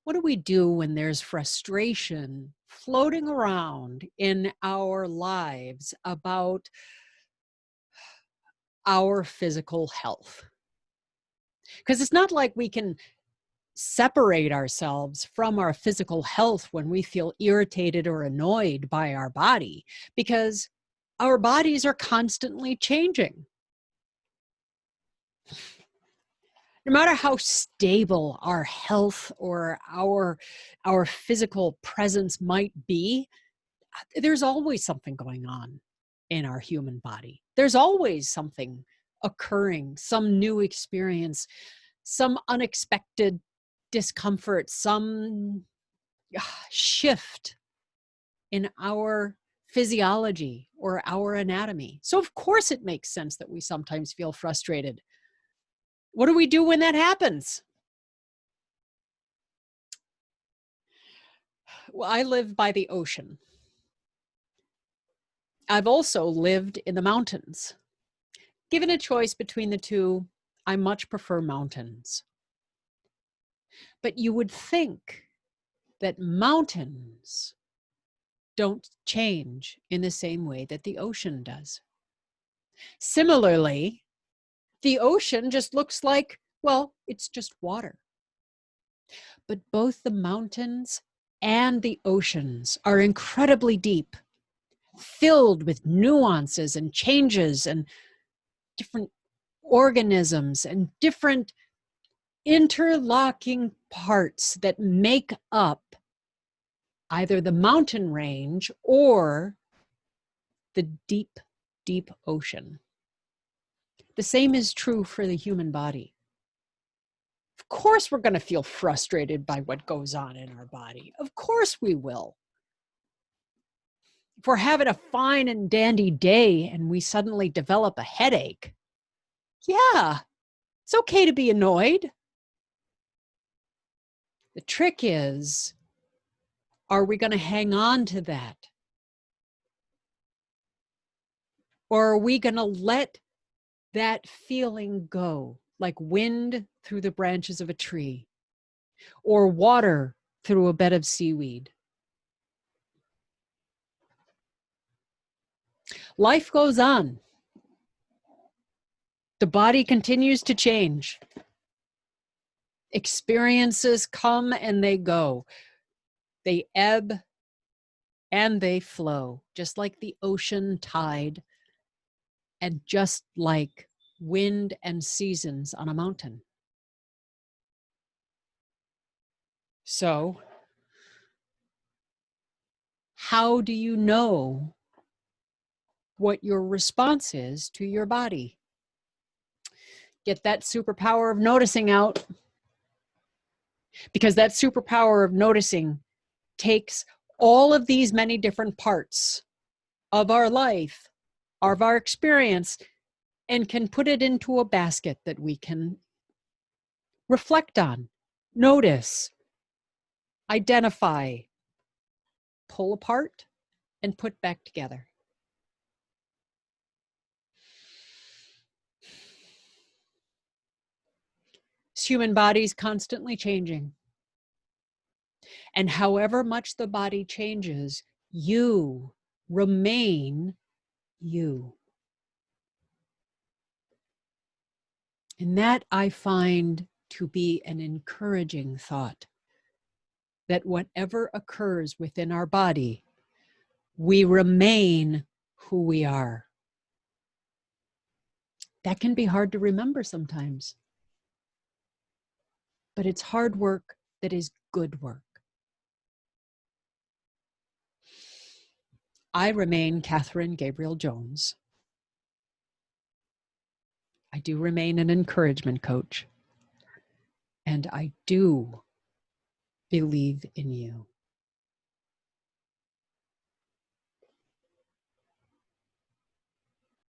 What do we do when there's frustration floating around in our lives about our physical health? Because it's not like we can separate ourselves from our physical health when we feel irritated or annoyed by our body, because our bodies are constantly changing. No matter how stable our health or our physical presence might be, there's always something going on in our human body. There's always something occurring, some new experience, some unexpected discomfort, some shift in our physiology or our anatomy. So of course it makes sense that we sometimes feel frustrated. What do we do when that happens? Well, I live by the ocean. I've also lived in the mountains. Given a choice between the two, I much prefer mountains. But you would think that mountains don't change in the same way that the ocean does. Similarly, the ocean just looks like, well, it's just water. But both the mountains and the oceans are incredibly deep, filled with nuances and changes and different organisms and different interlocking parts that make up either the mountain range or the deep, deep ocean. The same is true for the human body. Of course, we're going to feel frustrated by what goes on in our body. Of course we will. If we're having a fine and dandy day and we suddenly develop a headache, yeah, it's okay to be annoyed. The trick is, are we going to hang on to that? Or are we going to let that feeling go, like wind through the branches of a tree, or water through a bed of seaweed? Life goes on. The body continues to change. Experiences come and they go. They ebb and they flow, just like the ocean tide and just like wind and seasons on a mountain. So, how do you know what your response is to your body? Get that superpower of noticing out, because that superpower of noticing takes all of these many different parts of our life, of our experience, and can put it into a basket that we can reflect on, notice, identify, pull apart, and put back together. This human body is constantly changing. And however much the body changes, you remain you. And that I find to be an encouraging thought, that whatever occurs within our body, we remain who we are. That can be hard to remember sometimes, but it's hard work that is good work. I remain Catherine Gabriel-Jones. I do remain an encouragement coach, and I do believe in you.